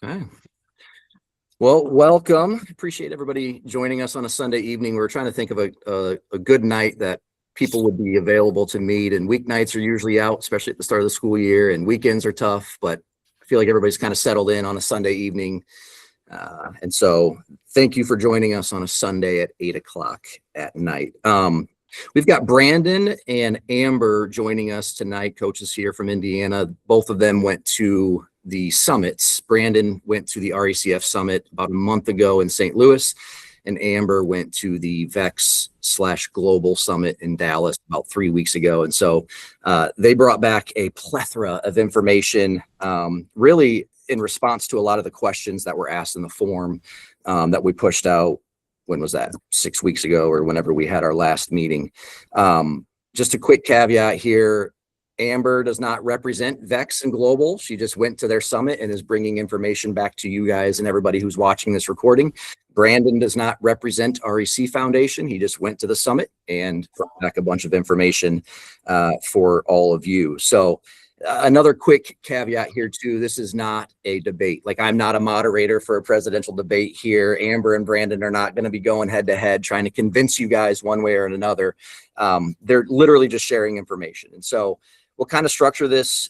Okay. Well, welcome. Appreciate everybody joining us on a Sunday evening. We're trying to think of a good night that people would be available to meet. And weeknights are usually out, especially at the start of the school year, and weekends are tough, but I feel like everybody's kind of settled in on a Sunday evening. And so thank you for joining us on a Sunday at 8:00 at night. We've got Brandon and Amber joining us tonight, coaches here from Indiana. Both of them went to the summits. Brandon went to the RECF Summit about a month ago in St. Louis, and Amber went to the VEX/Global Summit in Dallas about 3 weeks ago. And so they brought back a plethora of information, really in response to a lot of the questions that were asked in the form that we pushed out. When was that? 6 weeks ago, or whenever we had our last meeting. Just a quick caveat here. Amber does not represent VEX and Global. She just went to their summit and is bringing information back to you guys and everybody who's watching this recording. Brandon does not represent REC Foundation. He just went to the summit and brought back a bunch of information for all of you. So another quick caveat here too, this is not a debate. Like, I'm not a moderator for a presidential debate here. Amber and Brandon are not going to be going head to head trying to convince you guys one way or another. They're literally just sharing information. And so we'll kind of structure this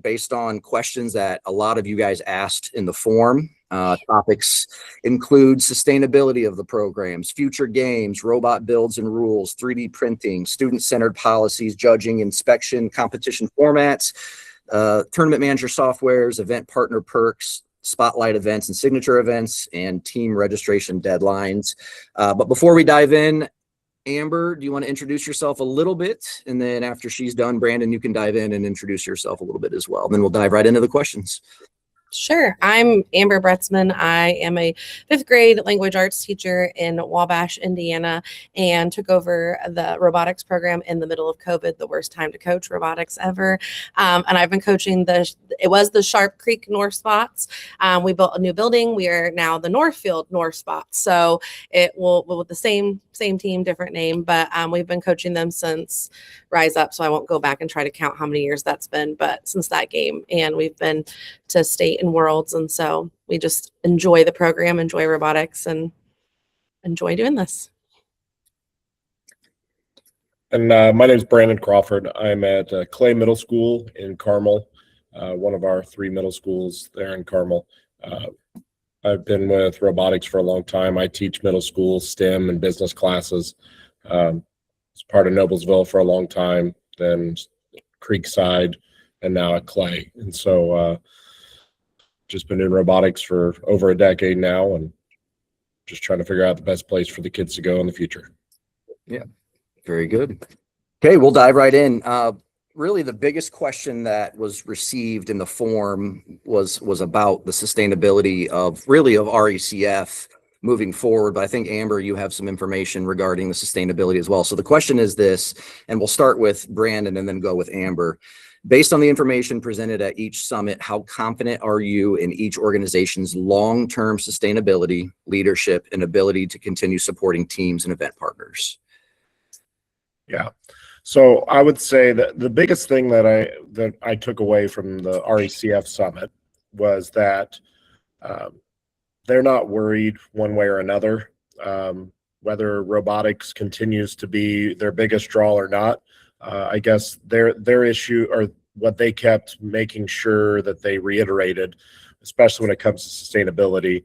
based on questions that a lot of you guys asked in the form. Topics include sustainability of the programs, future games, robot builds and rules, 3D printing, student-centered policies, judging, inspection, competition formats, tournament manager softwares, event partner perks, spotlight events and signature events, and team registration deadlines. But before we dive in, Amber, do you want to introduce yourself a little bit? And then after she's done, Brandon, you can dive in and introduce yourself a little bit as well. Then we'll dive right into the questions. Sure. I'm Amber Bretzman. I am a 5th grade language arts teacher in Wabash, Indiana, and took over the robotics program in the middle of COVID, the worst time to coach robotics ever. And I've been coaching it was the Sharp Creek North Spots. We built a new building. We are now the Northfield North Spots. So it will with the same team, different name, but we've been coaching them since Rise Up. So I won't go back and try to count how many years that's been, but since that game. And we've been to state and worlds. And so we just enjoy the program, enjoy robotics, and enjoy doing this. And my name is Brandon Crawford. I'm at Clay Middle School in Carmel, one of our 3 middle schools there in Carmel. I've been with robotics for a long time. I teach middle school STEM and business classes. Was part of Noblesville for a long time, then Creekside, and now at Clay. And so just been in robotics for over a decade now, and just trying to figure out the best place for the kids to go in the future. Yeah, very good. Okay, we'll dive right in. Really, the biggest question that was received in the form was about the sustainability of RECF moving forward. But I think, Amber, you have some information regarding the sustainability as well. So the question is this, and we'll start with Brandon and then go with Amber. Based on the information presented at each summit, how confident are you in each organization's long-term sustainability, leadership, and ability to continue supporting teams and event partners? Yeah. So I would say that the biggest thing that I took away from the RECF Summit was that they're not worried one way or another whether robotics continues to be their biggest draw or not. I guess their issue, or what they kept making sure that they reiterated, especially when it comes to sustainability,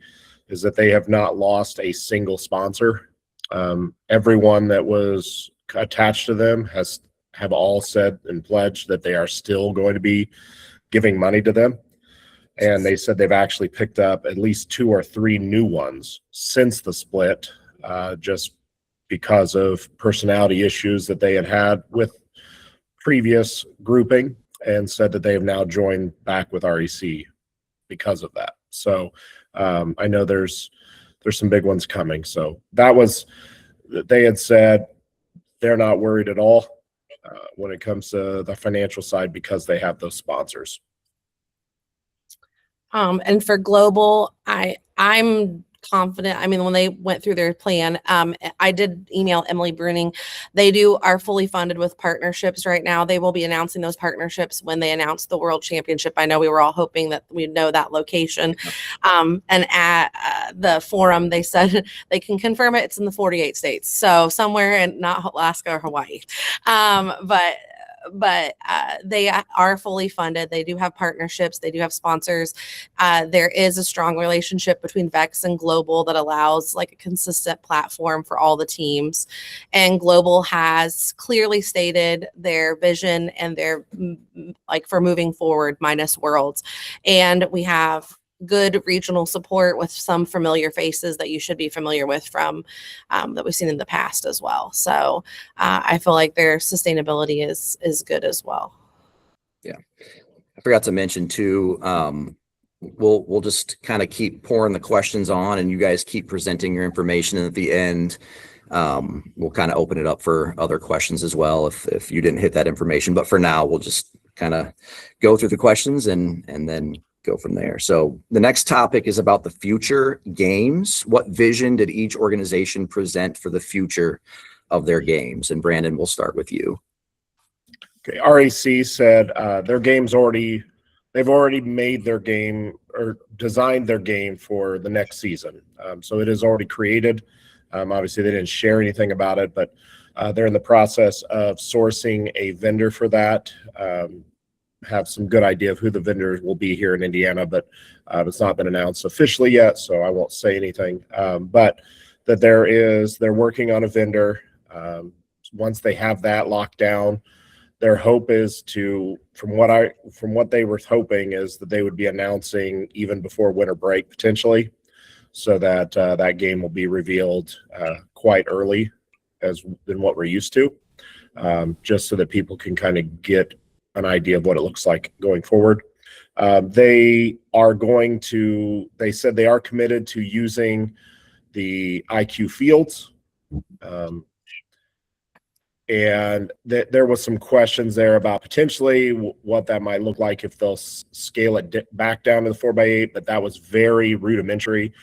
is that they have not lost a single sponsor. Everyone that was attached to them have all said and pledged that they are still going to be giving money to them. And they said they've actually picked up at least 2 or 3 new ones since the split, just because of personality issues that they had with previous grouping, and said that they have now joined back with REC because of that. So I know there's some big ones coming. So they had said they're not worried at all when it comes to the financial side, because they have those sponsors. And for global, I'm confident. I mean, when they went through their plan, I did email Emily Bruning. They are fully funded with partnerships right now. They will be announcing those partnerships when they announce the World Championship. I know we were all hoping that we'd know that location. And at the forum, they said they can confirm it. It's in the 48 states. So somewhere in not Alaska or Hawaii. But they are fully funded. They do have partnerships. They do have sponsors. There is a strong relationship between VEX and Global that allows like a consistent platform for all the teams. And Global has clearly stated their vision and their like for moving forward minus Worlds. And we have good regional support with some familiar faces that you should be familiar with from that we've seen in the past as well. So I feel like their sustainability is good as well. Yeah, I forgot to mention too. We'll just kind of keep pouring the questions on, and you guys keep presenting your information. And at the end, we'll kind of open it up for other questions as well if you didn't hit that information. But for now, we'll just kind of go through the questions and then go from there. So the next topic is about the future games. What vision did each organization present for the future of their games? And Brandon, we'll start with you. Okay, REC said their game's they've already made their game or designed their game for the next season. So it is already created. Obviously, they didn't share anything about it, but they're in the process of sourcing a vendor for that. Have some good idea of who the vendors will be here in Indiana, but it's not been announced officially yet, so I won't say anything. But that they're working on a vendor. Once they have that locked down, their hope is from what they were hoping is that they would be announcing even before winter break potentially, so that that game will be revealed quite early than what we're used to, just so that people can kind of get an idea of what it looks like going forward. They said they are committed to using the IQ fields. And there was some questions there about potentially what that might look like if they'll scale it back down to the 4x8, but that was very rudimentary.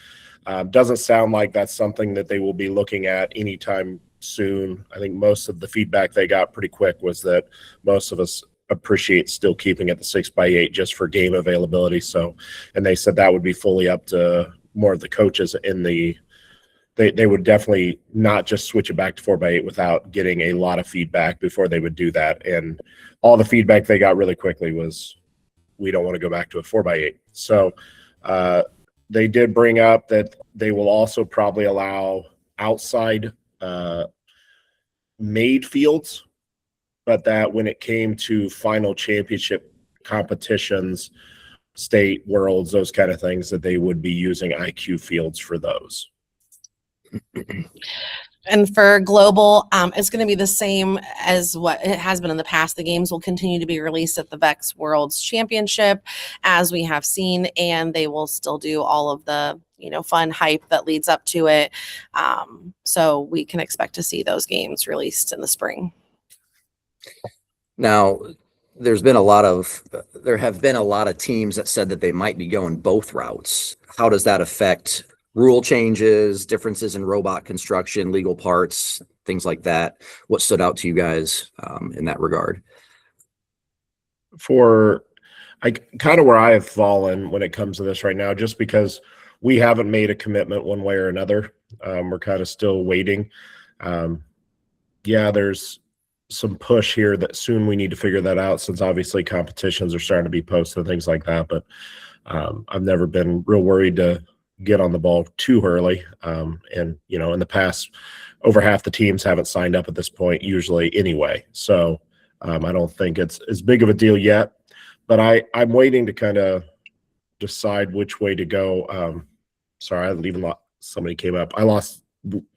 Doesn't sound like that's something that they will be looking at anytime soon. I think most of the feedback they got pretty quick was that most of us appreciate still keeping it the 6x8 just for game availability. So, and they said that would be fully up to more of the coaches they would definitely not just switch it back to 4x8 without getting a lot of feedback before they would do that. And all the feedback they got really quickly was, we don't want to go back to a 4x8. So they did bring up that they will also probably allow outside made fields, but that when it came to final championship competitions, state, worlds, those kind of things, that they would be using IQ fields for those. And for Global, it's going to be the same as what it has been in the past. The games will continue to be released at the VEX Worlds Championship, as we have seen, and they will still do all of the fun hype that leads up to it. So we can expect to see those games released in the spring. Now, there have been a lot of teams that said that they might be going both routes. How does that affect rule changes, differences in robot construction, legal parts, things like that? What stood out to you guys in that regard? Kind of where I have fallen when it comes to this right now, just because we haven't made a commitment one way or another. We're kind of still waiting. There's some push here that soon we need to figure that out, since obviously competitions are starting to be posted and things like that. But I've never been real worried to get on the ball too early. And in the past, over half the teams haven't signed up at this point usually anyway. So I don't think it's as big of a deal yet, but I'm waiting to kind of decide which way to go. Sorry, somebody came up.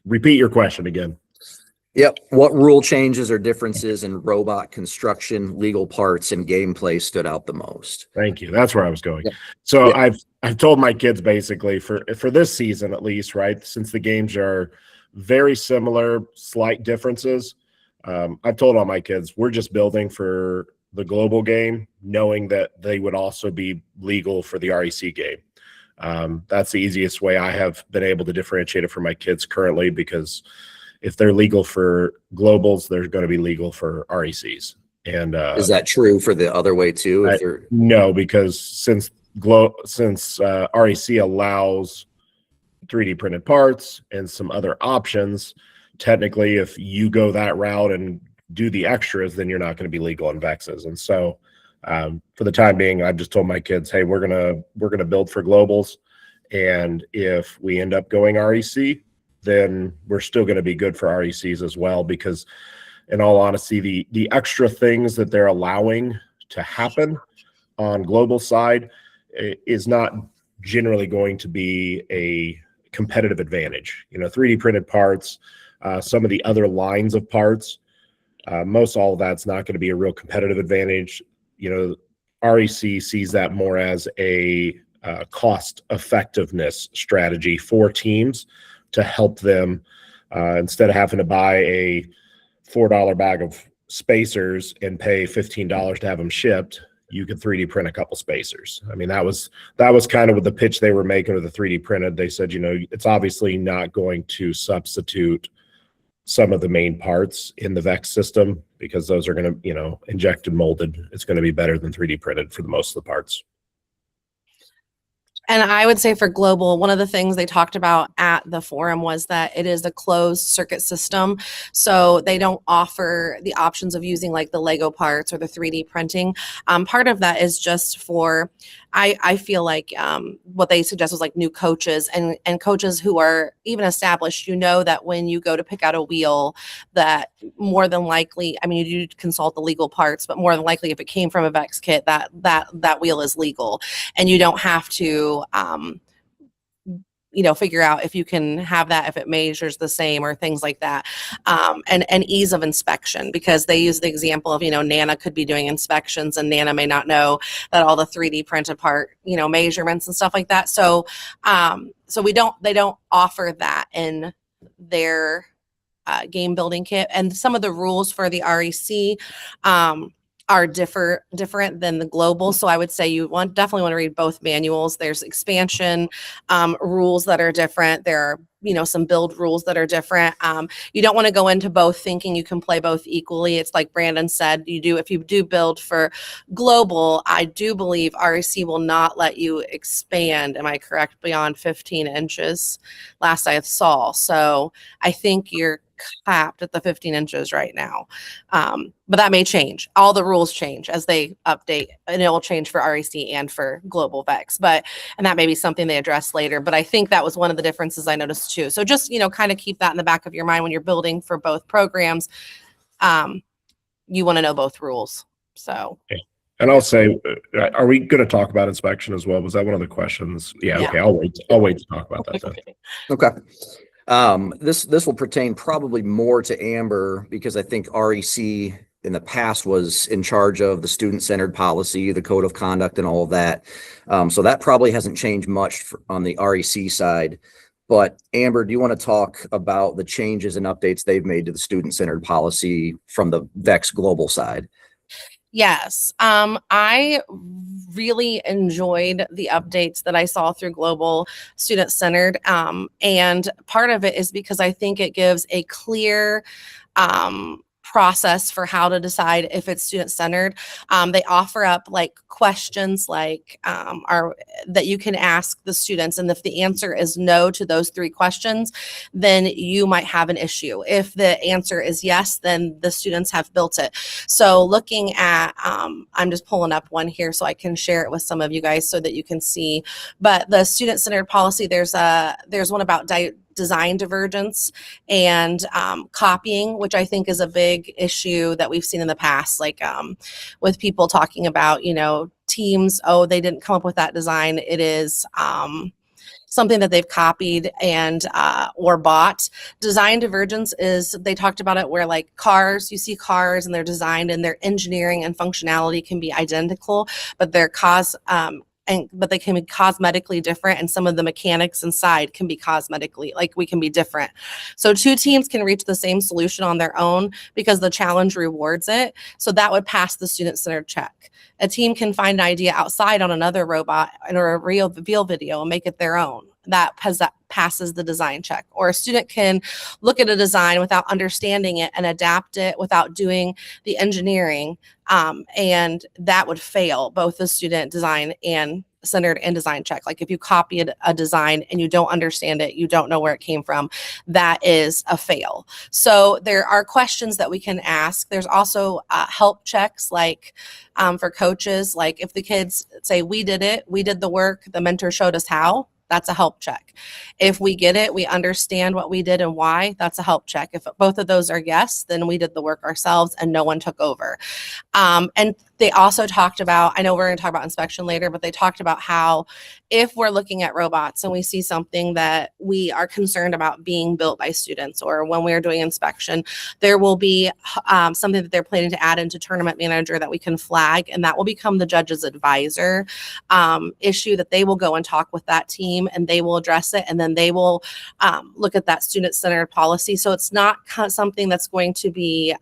Repeat your question again. Yep. What rule changes or differences in robot construction, legal parts, and gameplay stood out the most? Thank you. That's where I was going. Yep. So yep. I've told my kids basically for this season at least, right? Since the games are very similar, slight differences. I've told all my kids we're just building for the global game, knowing that they would also be legal for the REC game. That's the easiest way I have been able to differentiate it for my kids currently, because if they're legal for globals, they're going to be legal for RECs. And Is that true for the other way too? If they're no, because since REC allows 3D printed parts and some other options, technically, if you go that route and do the extras, then you're not going to be legal in VEXs. And so, for the time being, I've just told my kids, hey, we're gonna build for globals, and if we end up going REC, then we're still going to be good for RECs as well, because in all honesty, the extra things that they're allowing to happen on global side is not generally going to be a competitive advantage. 3D printed parts, some of the other lines of parts, most all of that's not going to be a real competitive advantage. REC sees that more as a cost effectiveness strategy for teams to help them, instead of having to buy a $4 bag of spacers and pay $15 to have them shipped, you could 3D print a couple spacers. I mean, that was kind of what the pitch they were making with the 3D printed. They said, it's obviously not going to substitute some of the main parts in the VEX system, because those are going to, injected molded. It's going to be better than 3D printed for the most of the parts. And I would say for global, one of the things they talked about at the forum was that it is a closed circuit system. So they don't offer the options of using like the Lego parts or the 3D printing. Part of that is just for, I feel like what they suggest was like new coaches and coaches who are even established, that when you go to pick out a wheel, that more than likely, I mean, you do consult the legal parts, but more than likely if it came from a VEX kit, that wheel is legal, and you don't have to figure out if you can have that, if it measures the same or things like that. And ease of inspection, because they use the example of, Nana could be doing inspections and Nana may not know that all the 3D printed part, measurements and stuff like that. So, they don't offer that in their game building kit. And some of the rules for the REC, are different than the global. So I would say you definitely want to read both manuals. There's expansion rules that are different. There are, some build rules that are different. You don't want to go into both thinking you can play both equally. It's like Brandon said, if you do build for global, I do believe REC will not let you expand, am I correct, beyond 15 inches last I saw. So I think you're capped at the 15 inches right now. But that may change. All the rules change as they update, and it will change for REC and for global VEX. And that may be something they address later. But I think that was one of the differences I noticed too. So just, kind of keep that in the back of your mind when you're building for both programs. You want to know both rules. So. Okay. And I'll say, are we going to talk about inspection as well? Was that one of the questions? Yeah. Okay. I'll wait to talk about that then. Okay. This will pertain probably more to Amber, because I think REC in the past was in charge of the student-centered policy, the code of conduct, and all of that. So that probably hasn't changed much on the REC side. But Amber, do you want to talk about the changes and updates they've made to the student-centered policy from the VEX global side? Yes. I really enjoyed the updates that I saw through Global Student Centered. And part of it is because I think it gives a clear process for how to decide if it's student centered. They offer up like questions like that you can ask the students, and if the answer is no to those 3 questions, then you might have an issue. If the answer is yes, then the students have built it. So looking at, I'm just pulling up one here so I can share it with some of you guys so that you can see. But the student centered policy, there's one about design divergence and copying, which I think is a big issue that we've seen in the past, like with people talking about, teams, they didn't come up with that design. It is something that they've copied and or bought. Design divergence is, they talked about it where like cars, you see cars and they're designed and their engineering and functionality can be identical, but their but they can be cosmetically different, and some of the mechanics inside can be cosmetically, like we can be different. So two teams can reach the same solution on their own because the challenge rewards it. So that would pass the student-centered check. A team can find an idea outside on another robot or a real video and make it their own. That passes the design check. Or a student can look at a design without understanding it and adapt it without doing the engineering, and that would fail both the student design and centered and design check. Like if you copied a design and you don't understand it, you don't know where it came from, that is a fail. So there are questions that we can ask. There's also help checks, like for coaches, like if the kids say, we did it, we did the work, the mentor showed us how, that's a help check. If we get it, we understand what we did and why, that's a help check. If both of those are yes, then we did the work ourselves and no one took over. And they also talked about, I know we're going to talk about inspection later, but they talked about how if we're looking at robots and we see something that we are concerned about being built by students, or when we're doing inspection, there will be something that they're planning to add into Tournament Manager that we can flag, and that will become the judge's advisor issue that they will go and talk with that team, and they will address it, and then they will look at that student-centered policy. So it's not something that's going to be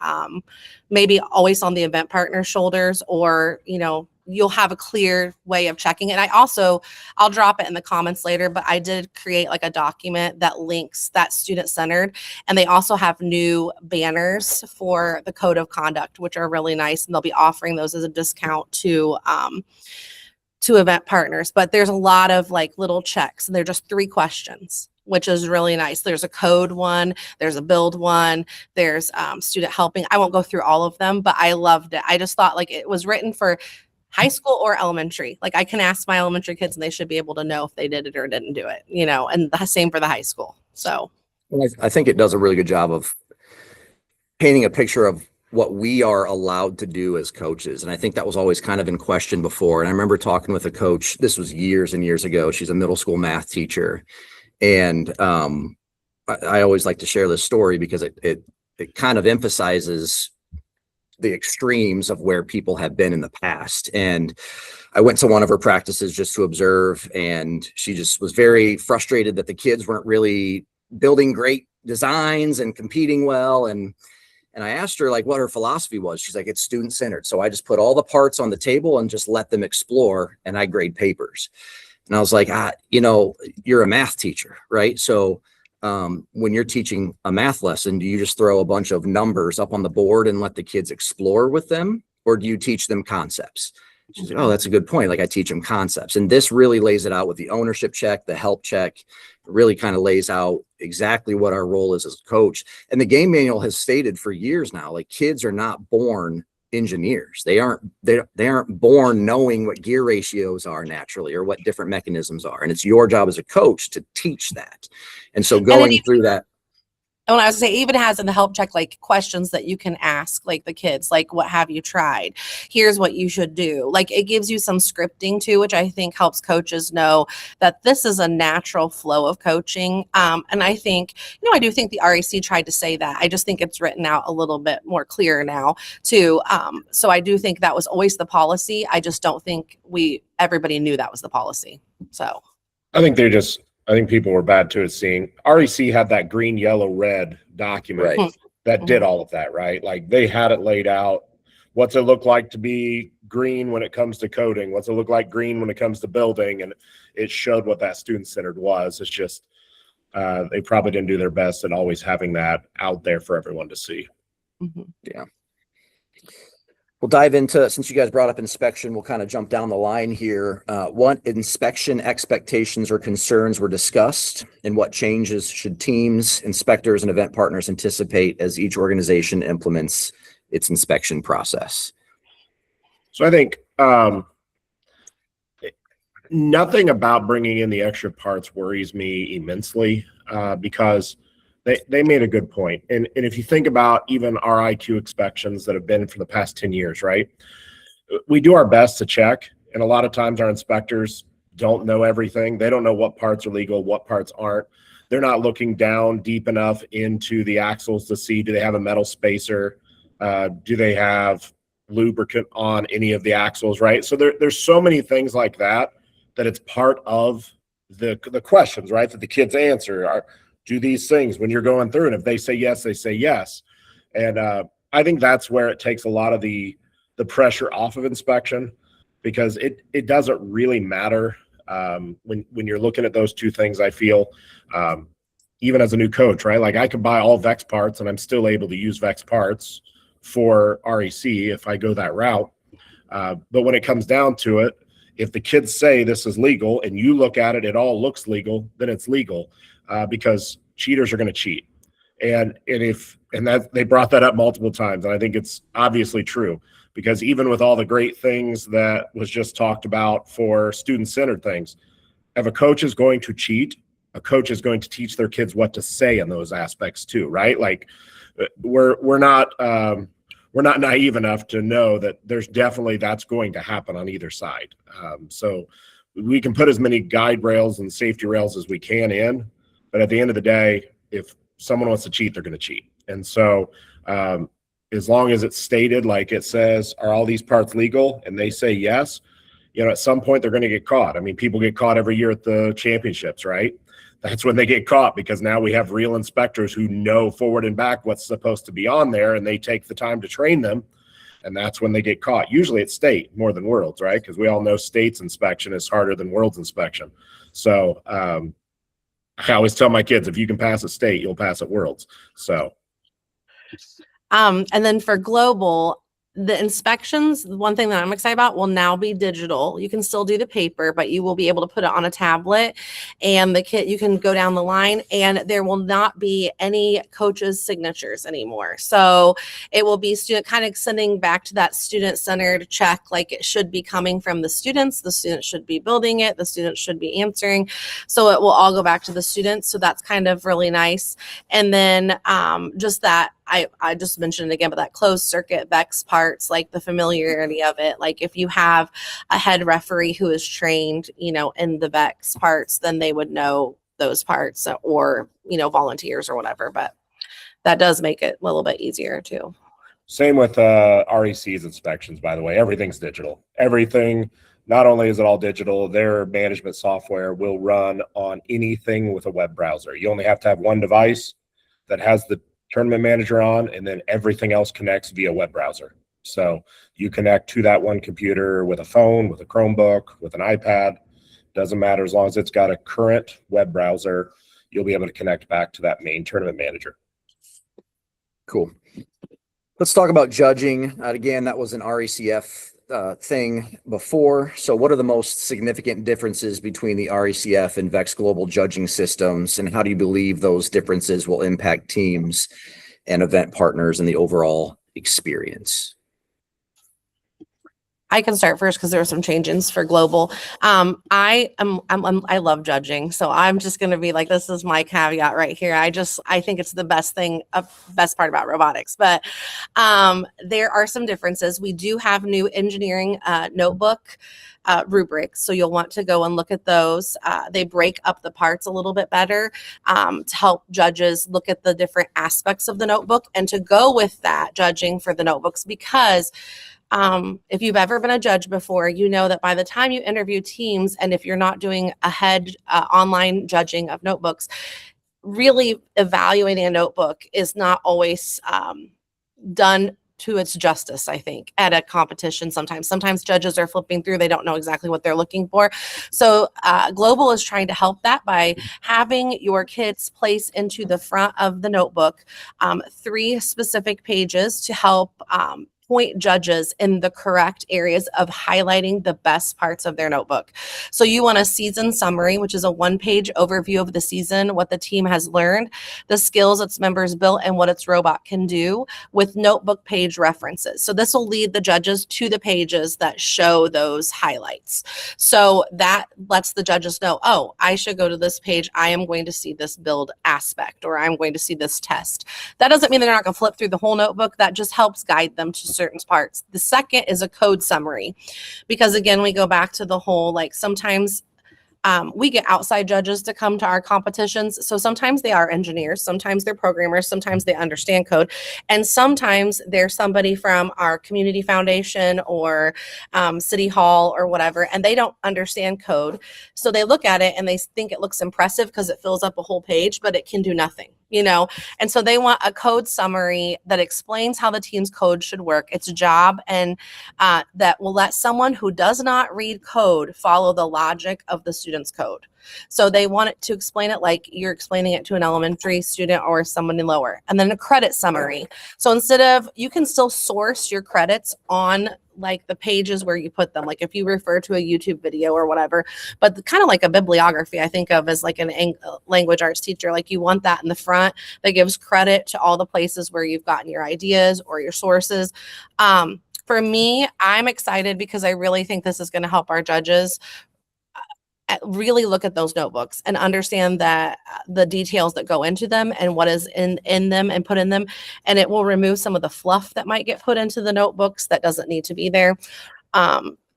maybe always on the event partner's shoulders, or, you know, you'll have a clear way of checking it. And I'll drop it in the comments later, but I did create like a document that links that student-centered, and they also have new banners for the code of conduct, which are really nice, and they'll be offering those as a discount to event partners. But there's a lot of like little checks, and they're just 3 questions, which is really nice. There's a code one, there's a build one, there's student helping. I won't go through all of them, but I loved it. I just thought like it was written for high school or elementary. Like I can ask my elementary kids and they should be able to know if they did it or didn't do it, you know, and the same for the high school. So I think it does a really good job of painting a picture of what we are allowed to do as coaches. And I think that was always kind of in question before. And I remember talking with a coach, this was years and years ago. She's a middle school math teacher. And I always like to share this story because it kind of emphasizes the extremes of where people have been in the past. And I went to one of her practices just to observe, and she just was very frustrated that the kids weren't really building great designs and competing well. And I asked her like what her philosophy was. She's like, it's student centered. So I just put all the parts on the table and just let them explore, and I grade papers. And I was like, you know, you're a math teacher, right? So when you're teaching a math lesson, do you just throw a bunch of numbers up on the board and let the kids explore with them? Or do you teach them concepts? She's like, oh, that's a good point. Like I teach them concepts. And this really lays it out with the ownership check, the help check. It really kind of lays out exactly what our role is as a coach. And the game manual has stated for years now, like kids are not born engineers. They aren't born knowing what gear ratios are naturally or what different mechanisms are. And it's your job as a coach to teach that. And so going through that. And when I was saying, even has in the help check, like questions that you can ask, like the kids, like, what have you tried? Here's what you should do. Like it gives you some scripting too, which I think helps coaches know that this is a natural flow of coaching. And I think, you know, I do think the REC tried to say that. I just think it's written out a little bit more clear now too. So I do think that was always the policy. I just don't think everybody knew that was the policy. So I think people were bad too at seeing. REC had that green, yellow, red document Right. that did all of that, right? Like they had it laid out. What's it look like to be green when it comes to coding? What's it look like green when it comes to building? And it showed what that student-centered was. It's just they probably didn't do their best at always having that out there for everyone to see. mm-hmm. Yeah. We'll dive into, since you guys brought up inspection, we'll kind of jump down the line here. What inspection expectations or concerns were discussed, and what changes should teams, inspectors, and event partners anticipate as each organization implements its inspection process? So I think nothing about bringing in the extra parts worries me immensely because they made a good point. And if you think about even our IQ inspections that have been for the past 10 years, right? We do our best to check. And a lot of times our inspectors don't know everything. They don't know what parts are legal, what parts aren't. They're not looking down deep enough into the axles to see, do they have a metal spacer? Do they have lubricant on any of the axles, right? So there's so many things like that that it's part of the questions, right? That the kids answer do these things when you're going through. And if they say yes, they say yes. And I think that's where it takes a lot of the pressure off of inspection, because it doesn't really matter when you're looking at those two things. I feel even as a new coach, right? Like I could buy all VEX parts and I'm still able to use VEX parts for REC if I go that route. But when it comes down to it, if the kids say this is legal and you look at it, it all looks legal, then it's legal, because cheaters are going to cheat. And that they brought that up multiple times. And I think it's obviously true, because even with all the great things that was just talked about for student-centered things, if a coach is going to cheat, a coach is going to teach their kids what to say in those aspects too, right? Like we're not naive enough to know that there's definitely that's going to happen on either side. So we can put as many guide rails and safety rails as we can in, but at the end of the day, if someone wants to cheat, they're going to cheat. And so as long as it's stated, like it says, are all these parts legal? And they say yes, at some point they're going to get caught. I mean, people get caught every year at the championships, right? That's when they get caught, because now we have real inspectors who know forward and back what's supposed to be on there, and they take the time to train them. And that's when they get caught. Usually it's state more than worlds, right? Because we all know state's inspection is harder than world's inspection. So I always tell my kids, if you can pass at state, you'll pass at worlds. So. And then for global, the inspections, one thing that I'm excited about will now be digital. You can still do the paper, but you will be able to put it on a tablet, and you can go down the line, and there will not be any coach's signatures anymore. So it will be student kind of sending back to that student-centered check, like it should be coming from the students. The students should be building it. The students should be answering. So it will all go back to the students. So that's kind of really nice. And then just that, I just mentioned it again, but that closed circuit VEX parts, like the familiarity of it, like if you have a head referee who is trained, in the VEX parts, then they would know those parts, or, volunteers or whatever, but that does make it a little bit easier too. Same with REC's inspections, by the way. Everything's digital. Everything, not only is it all digital, their management software will run on anything with a web browser. You only have to have one device that has the tournament manager on, and then everything else connects via web browser. So you connect to that one computer with a phone, with a Chromebook, with an iPad, doesn't matter. As long as it's got a current web browser, you'll be able to connect back to that main tournament manager. Cool. Let's talk about judging. Again, that was an RECF thing before. So what are the most significant differences between the RECF and VEX global judging systems, and how do you believe those differences will impact teams and event partners and the overall experience? I can start first because there are some changes for global. I love judging, so I'm just going to be like, this is my caveat right here. I think it's the best part about robotics. But there are some differences. We do have new engineering notebook rubrics, so you'll want to go and look at those. They break up the parts a little bit better to help judges look at the different aspects of the notebook and to go with that judging for the notebooks, because if you've ever been a judge before, you know that by the time you interview teams, and if you're not doing ahead online judging of notebooks, really evaluating a notebook is not always done to its justice, I think, at a competition. Sometimes judges are flipping through, they don't know exactly what they're looking for. So Global is trying to help that by having your kids place into the front of the notebook 3 specific pages to help point judges in the correct areas of highlighting the best parts of their notebook. So you want a season summary, which is a 1-page overview of the season, what the team has learned, the skills its members built, and what its robot can do, with notebook page references. So this will lead the judges to the pages that show those highlights. So that lets the judges know, oh, I should go to this page. I am going to see this build aspect, or I'm going to see this test. That doesn't mean they're not going to flip through the whole notebook. That just helps guide them to certain parts. The second is a code summary, because again, we go back to the whole, like, sometimes We get outside judges to come to our competitions. So sometimes they are engineers, sometimes they're programmers, sometimes they understand code, and sometimes they're somebody from our community foundation or city hall or whatever, and they don't understand code. So they look at it and they think it looks impressive because it fills up a whole page, but it can do nothing, you know? And so they want a code summary that explains how the team's code should work, its job, and that will let someone who does not read code follow the logic of the student's code. So they want it to explain it like you're explaining it to an elementary student or someone lower. And then a credit summary. So instead of, you can still source your credits on like the pages where you put them, like if you refer to a YouTube video or whatever, but kind of like a bibliography, I think of as like an language arts teacher, like you want that in the front that gives credit to all the places where you've gotten your ideas or your sources. For me, I'm excited because I really think this is going to help our judges really look at those notebooks and understand that the details that go into them and what is in them and put in them, and it will remove some of the fluff that might get put into the notebooks that doesn't need to be there.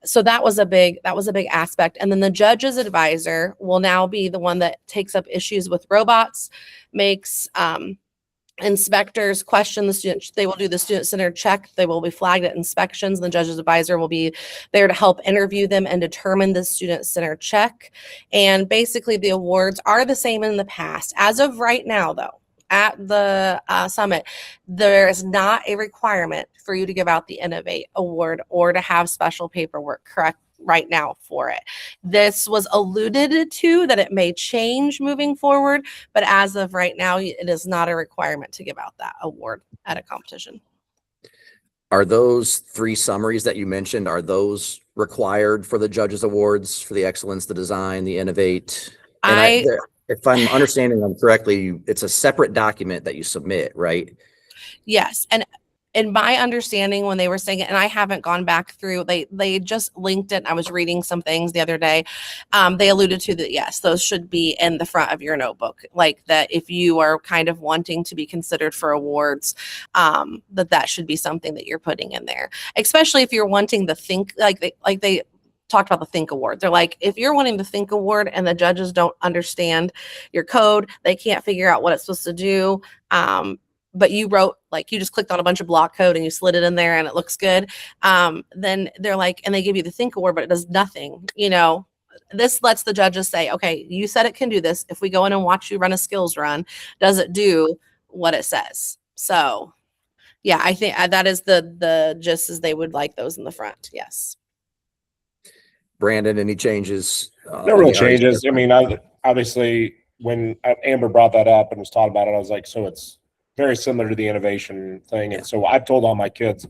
So that was a big aspect. And then the judge's advisor will now be the one that takes up issues with robots, makes inspectors question the student. They will do the student-centered check. They will be flagged at inspections. The judge's advisor will be there to help interview them and determine the student-centered check. And basically the awards are the same in the past. As of right now, though, at the summit, there is not a requirement for you to give out the Innovate Award or to have special paperwork correct right now for it. This was alluded to that it may change moving forward, but as of right now, it is not a requirement to give out that award at a competition. Are those 3 summaries that you mentioned, are those required for the judges awards for the excellence, the design, the innovate? And if I'm understanding them correctly, it's a separate document that you submit, right? Yes. And in my understanding, when they were saying it, and I haven't gone back through, they just linked it. I was reading some things the other day. They alluded to that, yes, those should be in the front of your notebook. Like that if you are kind of wanting to be considered for awards, that should be something that you're putting in there. Especially if you're wanting the think, like they talked about the Think Award. They're like, if you're wanting the Think Award and the judges don't understand your code, they can't figure out what it's supposed to do, but you wrote, like you just clicked on a bunch of block code and you slid it in there and it looks good, then they're like, and they give you the Think Award, but it does nothing. You know, this lets the judges say, okay, you said it can do this. If we go in and watch you run a skills run, does it do what it says? So yeah, I think that is the gist, is they would like those in the front. Yes. Brandon, any changes? No real changes. I mean, obviously when Amber brought that up and was talking about it, I was like, so it's very similar to the innovation thing. And so I've told all my kids,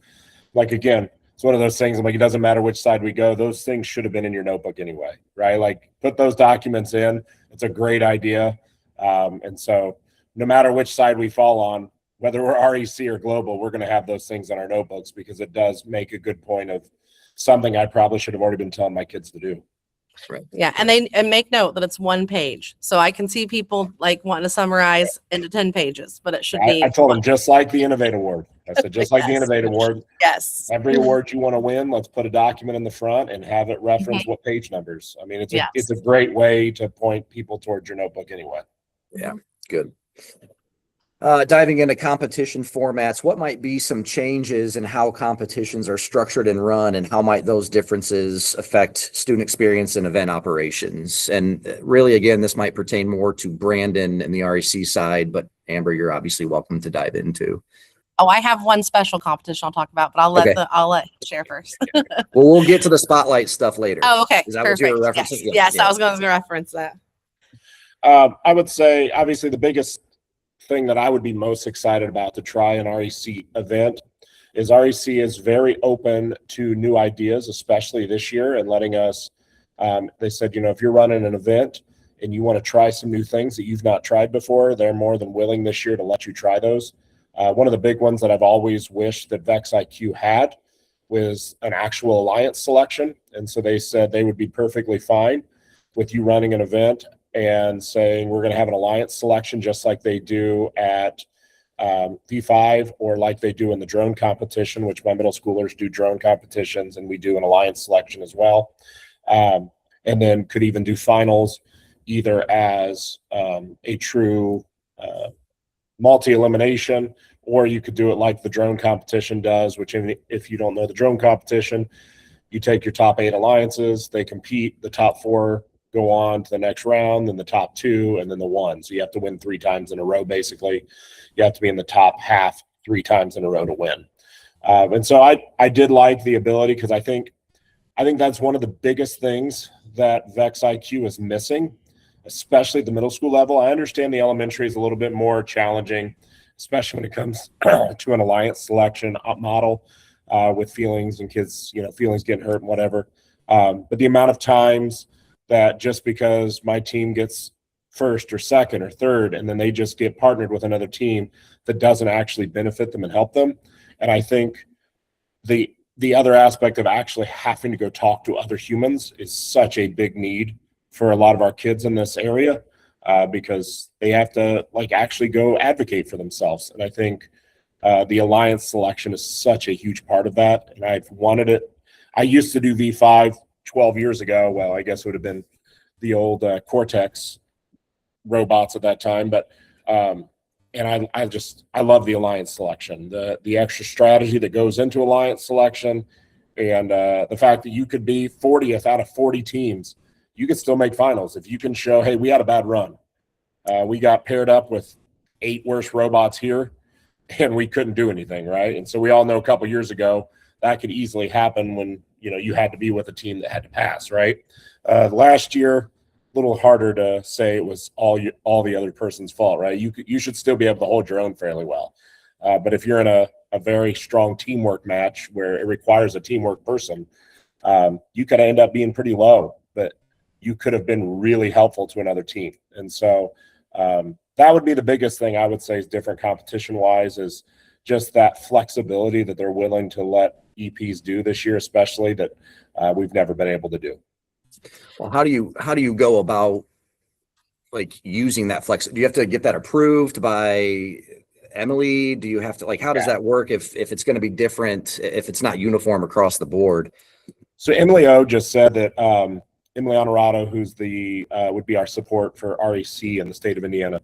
like, again, it's one of those things. I'm like, it doesn't matter which side we go. Those things should have been in your notebook anyway, right? Like put those documents in. It's a great idea. And so no matter which side we fall on, whether we're REC or global, we're going to have those things in our notebooks because it does make a good point of something I probably should have already been telling my kids to do. Right. Yeah. And make note that it's 1 page. So I can see people like wanting to summarize into 10 pages, but it should be. I told them just like the Innovate Award. I said, just like the Innovate Award. Yes. Every award you want to win, let's put a document in the front and have it reference what page numbers. I mean, it's a great way to point people towards your notebook anyway. Yeah. Good. Diving into competition formats, what might be some changes in how competitions are structured and run, and how might those differences affect student experience and event operations? And really, again, this might pertain more to Brandon and the REC side, but Amber, you're obviously welcome to dive into. Oh, I have one special competition I'll talk about, but I'll let share first. Well, we'll get to the spotlight stuff later. Oh, okay. Is that what you're referencing? Yes, I was going to reference that. I would say, obviously, the biggest thing that I would be most excited about to try an REC event is REC is very open to new ideas, especially this year, and letting us, they said, you know, if you're running an event and you want to try some new things that you've not tried before, they're more than willing this year to let you try those. One of the big ones that I've always wished that VEX IQ had was an actual alliance selection. And so they said they would be perfectly fine with you running an event and saying we're going to have an alliance selection just like they do at V5 or like they do in the drone competition, which my middle schoolers do drone competitions, and we do an alliance selection as well. and then could even do finals either as a true multi-elimination, or you could do it like the drone competition does, which if you don't know the drone competition, you take your top 8 alliances, they compete, the top 4 go on to the next round, then the top 2, and then the 1. So you have to win 3 times in a row, basically. You have to be in the top half 3 times in a row to win. And so I did like the ability, because I think that's one of the biggest things that VEX IQ is missing, especially at the middle school level. I understand the elementary is a little bit more challenging, especially when it comes to an alliance selection model with feelings and kids, feelings getting hurt and whatever. But the amount of times that just because my team gets first or second or third, and then they just get partnered with another team that doesn't actually benefit them and help them. And I think the other aspect of actually having to go talk to other humans is such a big need for a lot of our kids in this area, because they have to actually go advocate for themselves. And I think the alliance selection is such a huge part of that. And I've wanted it. I used to do V5 12 years ago. Well, I guess it would have been the old Cortex robots at that time. But and I love the alliance selection, the extra strategy that goes into alliance selection, and the fact that you could be 40th out of 40 teams. You can still make finals if you can show, hey, we had a bad run. We got paired up with 8 worse robots here, and we couldn't do anything, right? And so we all know a couple years ago that could easily happen when you had to be with a team that had to pass, right? Last year, a little harder to say it was all the other person's fault, right? You should still be able to hold your own fairly well, but if you're in a very strong teamwork match where it requires a teamwork person, you could end up being pretty low, but you could have been really helpful to another team. And so that would be the biggest thing I would say is different competition-wise, is just that flexibility that they're willing to let EPs do this year, especially, that we've never been able to do. Well, how do you go about using that flex? Do you have to get that approved by Emily? Do you have to how does that work if it's going to be different, if it's not uniform across the board? So Emily O just said that Emily Honorado, who's would be our support for REC in the state of Indiana,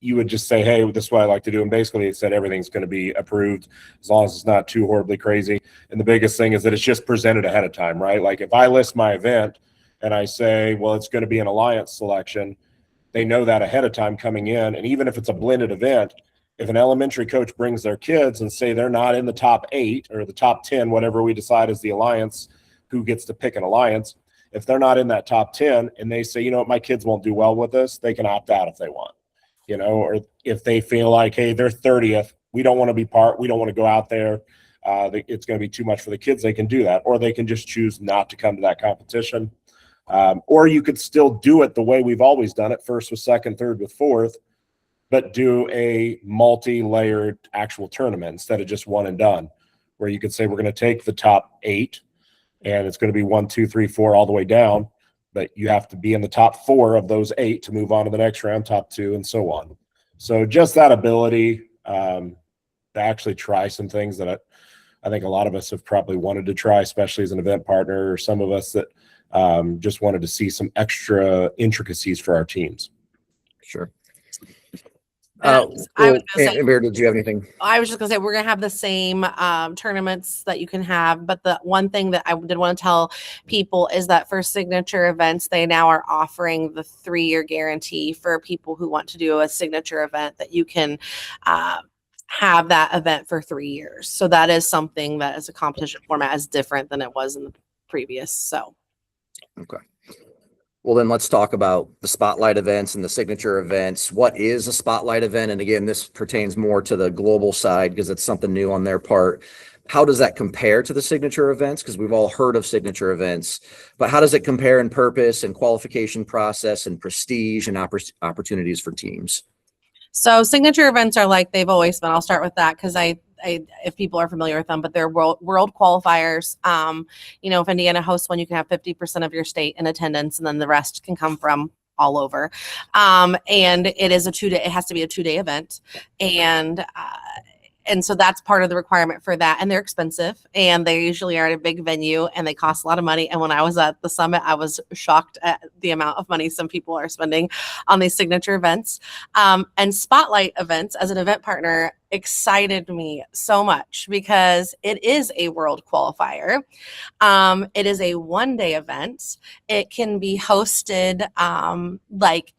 you would just say, hey, this is what I like to do. And basically it said everything's going to be approved as long as it's not too horribly crazy. And the biggest thing is that it's just presented ahead of time, right? Like if I list my event and I say, well, it's going to be an alliance selection, they know that ahead of time coming in. And even if it's a blended event, if an elementary coach brings their kids and say they're not in the top 8 or the top 10, whatever we decide is the alliance, who gets to pick an alliance, if they're not in that top 10 and they say, my kids won't do well with this, they can opt out if they want, or if they feel like, hey, they're 30th, we don't want to be we don't want to go out there, it's going to be too much for the kids, they can do that. Or they can just choose not to come to that competition. Or you could still do it the way we've always done it, first with second, third with fourth, but do a multi-layered actual tournament instead of just one and done, where you could say, we're going to take the top 8, and it's going to be 1, 2, 3, 4 all the way down, but you have to be in the top 4 of those 8 to move on to the next round, top 2, and so on. So just that ability to actually try some things that I think a lot of us have probably wanted to try, especially as an event partner, or some of us that just wanted to see some extra intricacies for our teams. Sure. I was gonna say, Amber, did you have anything? I was just gonna say we're gonna have the same tournaments that you can have, but the one thing that I did want to tell people is that for signature events, they now are offering the 3-year guarantee for people who want to do a signature event, that you can have that event for 3 years. So that is something that as a competition format is different than it was in the previous. So okay. Well, then let's talk about the spotlight events and the signature events. What is a spotlight event? And again, this pertains more to the global side because it's something new on their part. How does that compare to the signature events? Because we've all heard of signature events, but how does it compare in purpose and qualification process and prestige and opportunities for teams? So signature events are like they've always been. I'll start with that because if people are familiar with them, but they're world qualifiers. If Indiana hosts one, you can have 50% of your state in attendance, and then the rest can come from all over. And it is it has to be a 2-day event. And and so that's part of the requirement for that. And they're expensive, and they usually are at a big venue, and they cost a lot of money. And when I was at the summit, I was shocked at the amount of money some people are spending on these signature events. And spotlight events as an event partner excited me so much because it is a world qualifier. It is a one-day event. It can be hosted like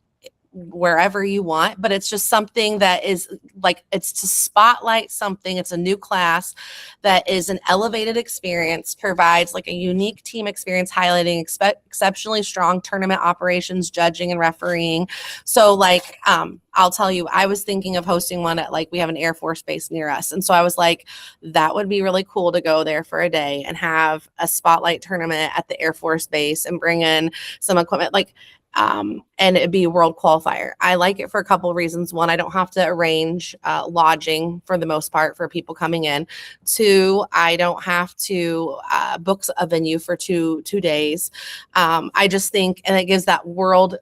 wherever you want, but it's just something that is like, it's to spotlight something. It's a new class that is an elevated experience, provides like a unique team experience, highlighting exceptionally strong tournament operations, judging and refereeing. So like, I'll tell you, I was thinking of hosting one at, like, we have an Air Force base near us. And so I was like, that would be really cool to go there for a day and have a spotlight tournament at the Air Force base and bring in some equipment. Like, and it'd be a world qualifier. I like it for a couple of reasons. One, I don't have to arrange lodging for the most part for people coming in. Two, I don't have to book a venue for two days. I just think, and it gives that world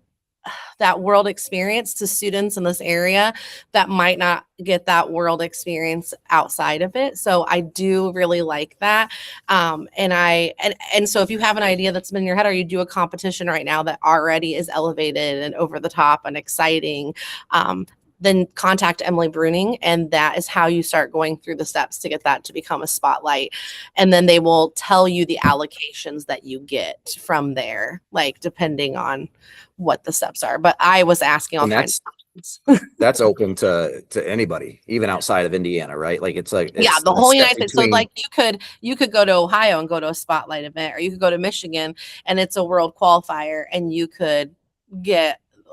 experience to students in this area that might not get that world experience outside of it. So I do really like that. And so if you have an idea that's been in your head, or you do a competition right now that already is elevated and over the top and exciting, then contact Emily Bruning, and that is how you start going through the steps to get that to become a spotlight. And then they will tell you the allocations that you get from there, like depending on what the steps are. But I was asking all kinds of questions. That's open to anybody, even outside of Indiana, right? Like it's like, yeah, it's the a whole step United States. So between- like you could go to Ohio and go to a spotlight event, or you could go to Michigan and it's a world qualifier and you could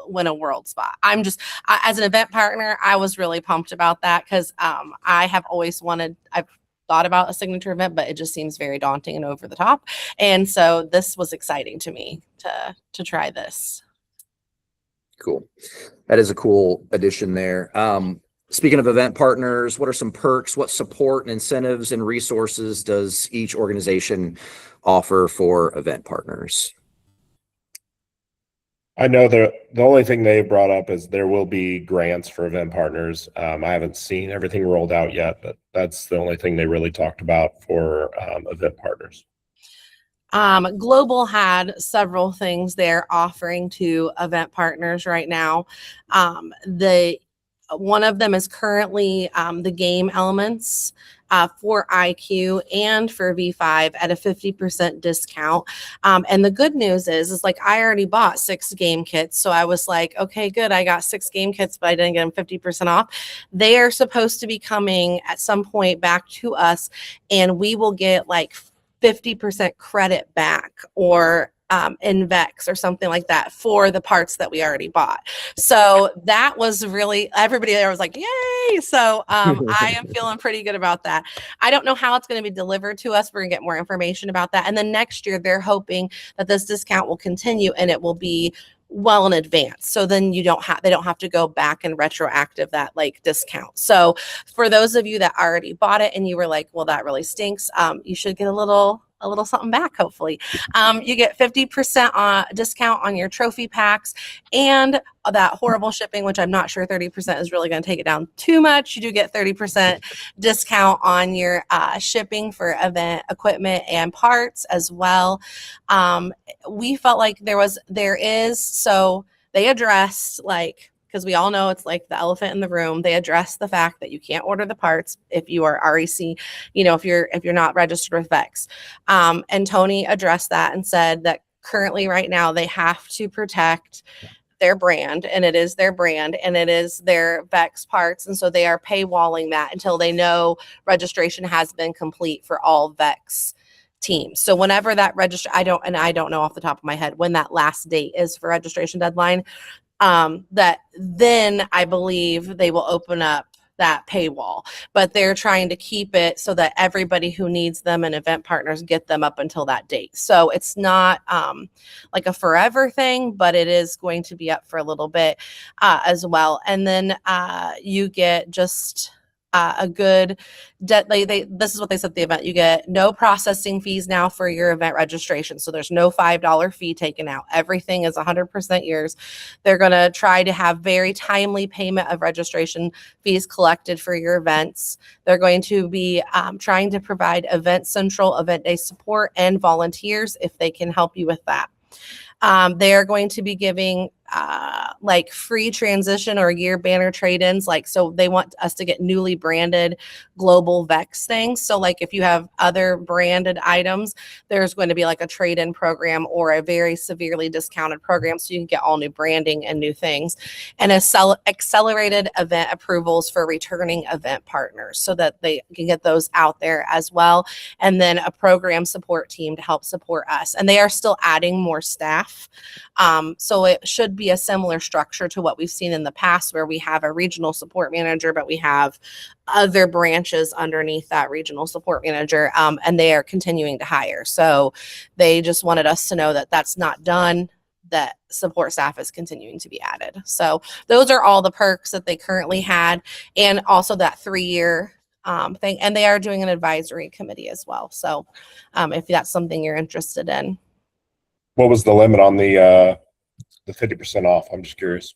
win a world spot. As an event partner, I was really pumped about that because I have always I've thought about a signature event, but it just seems very daunting and over the top. And so this was exciting to me to try this. Cool. That is a cool addition there. Speaking of event partners, what are some perks? What support and incentives and resources does each organization offer for event partners? I know the only thing they brought up is there will be grants for event partners. I haven't seen everything rolled out yet, but that's the only thing they really talked about for event partners. Global had several things they're offering to event partners right now. One of them is currently the game elements for IQ and for V5 at a 50% discount. And the good news is like I already bought 6 game kits. So I was like, okay, good. I got 6 game kits, but I didn't get them 50% off. They are supposed to be coming at some point back to us, and we will get like 50% credit back, or in VEX or something like that for the parts that we already bought. So that was really, everybody there was like, yay. So I am feeling pretty good about that. I don't know how it's going to be delivered to us. We're gonna get more information about that. And then next year they're hoping that this discount will continue and it will be well in advance. So then they don't have to go back and retroactive that like discount. So for those of you that already bought it and you were like, well, that really stinks, you should get a little something back, hopefully. You get 50% discount on your trophy packs, and that horrible shipping, which I'm not sure 30% is really going to take it down too much. You do get 30% discount on your shipping for event equipment and parts as well. We felt like so they addressed, like, because we all know it's like the elephant in the room. They address the fact that you can't order the parts if you are REC, if you're not registered with VEX. And Tony addressed that and said that currently right now they have to protect their brand, and it is their brand, and it is their VEX parts. And so they are paywalling that until they know registration has been complete for all VEX teams. So whenever that I don't know off the top of my head when that last date is for registration deadline, that then I believe they will open up that paywall, but they're trying to keep it so that everybody who needs them and event partners get them up until that date. So it's not like a forever thing, but it is going to be up for a little bit as well. And then you get just a good this is what they said at the event. You get no processing fees now for your event registration. So there's no $5 fee taken out. Everything is 100% yours. They're going to try to have very timely payment of registration fees collected for your events. They're going to be trying to provide Event Central, event day support, and volunteers if they can help you with that. They are going to be giving like free transition or year banner trade-ins. Like, so they want us to get newly branded global VEX things. So like if you have other branded items, there's going to be like a trade-in program or a very severely discounted program. So you can get all new branding and new things, and accelerated event approvals for returning event partners so that they can get those out there as well. And then a program support team to help support us. And they are still adding more staff. So it should be a similar structure to what we've seen in the past, where we have a regional support manager, but we have other branches underneath that regional support manager, and they are continuing to hire. So they just wanted us to know that that's not done, that support staff is continuing to be added. So those are all the perks that they currently had, and also that 3-year thing. And they are doing an advisory committee as well. So if that's something you're interested in. What was the limit on the 50% off? I'm just curious.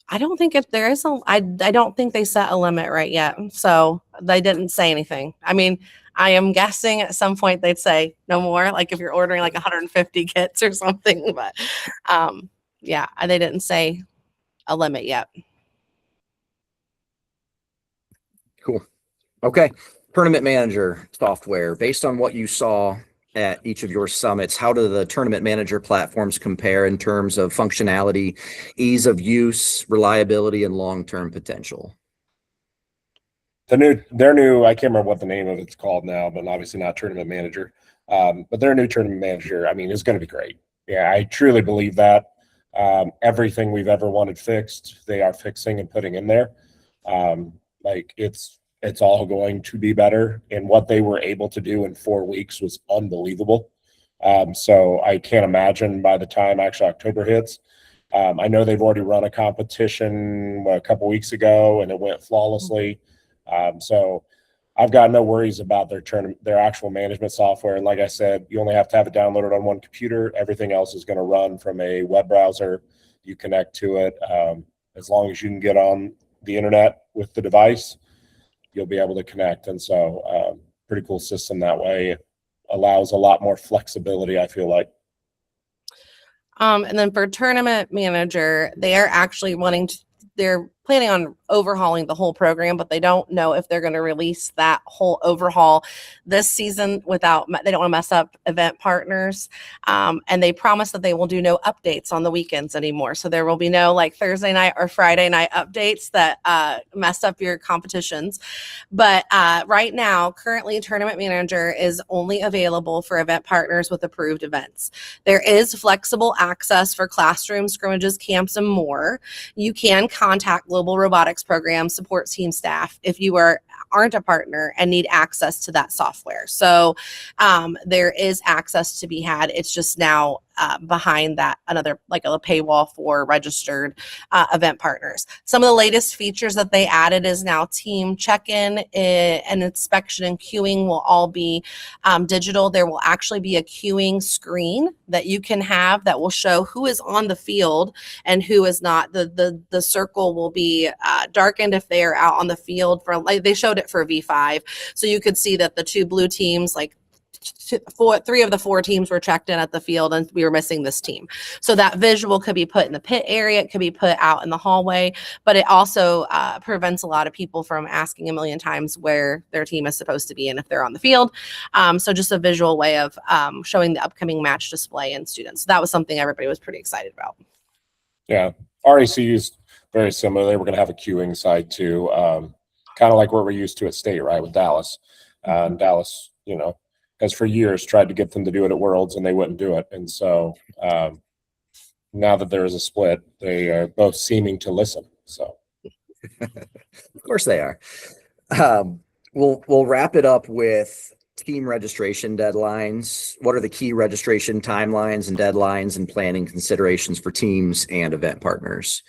I don't think if there is I don't think they set a limit right yet. So they didn't say anything. I mean, I am guessing at some point they'd say no more, like if you're ordering like 150 kits or something, but yeah, they didn't say a limit yet. Cool. Okay. Tournament manager software, based on what you saw at each of your summits, how do the tournament manager platforms compare in terms of functionality, ease of use, reliability, and long-term potential? Their new, I can't remember what the name of it's called now, but obviously not tournament manager. But their new tournament manager, I mean, is going to be great. Yeah, I truly believe that. Everything we've ever wanted fixed, they are fixing and putting in there. Like it's all going to be better. And what they were able to do in 4 weeks was unbelievable. So I can't imagine by the time actually October hits. I know they've already run a competition a couple weeks ago and it went flawlessly. So I've got no worries about their actual management software. And like I said, you only have to have it downloaded on one computer. Everything else is going to run from a web browser. You connect to it. As long as you can get on the internet with the device, you'll be able to connect. And so pretty cool system that way. It allows a lot more flexibility, I feel like. And then for tournament manager, they are actually they're planning on overhauling the whole program, but they don't know if they're going to release that whole overhaul this season they don't want to mess up event partners. And they promise that they will do no updates on the weekends anymore. So there will be no like Thursday night or Friday night updates that mess up your competitions. But right now, currently Tournament Manager is only available for event partners with approved events. There is flexible access for classrooms, scrimmages, camps, and more. You can contact Global Robotics Program support team staff if you aren't a partner and need access to that software. So there is access to be had. It's just now behind that another like a paywall for registered event partners. Some of the latest features that they added is now team check-in and inspection and queuing will all be digital. There will actually be a queuing screen that you can have that will show who is on the field and who is not. The circle will be darkened if they are out on the field for like they showed it for V5. So you could see that the 2 blue teams, like 3 of the 4 teams were checked in at the field and we were missing this team. So that visual could be put in the pit area. It could be put out in the hallway, but it also prevents a lot of people from asking a million times where their team is supposed to be and if they're on the field. So just a visual way of showing the upcoming match display in students. So that was something everybody was pretty excited about. Yeah, REC is very similar. They were going to have a queuing side too, kind of like what we're used to at State, right, with Dallas. And Dallas, has for years tried to get them to do it at Worlds and they wouldn't do it. And so now that there is a split, they are both seeming to listen. So of course they are. We'll wrap it up with team registration deadlines. What are the key registration timelines and deadlines and planning considerations for teams and event partners?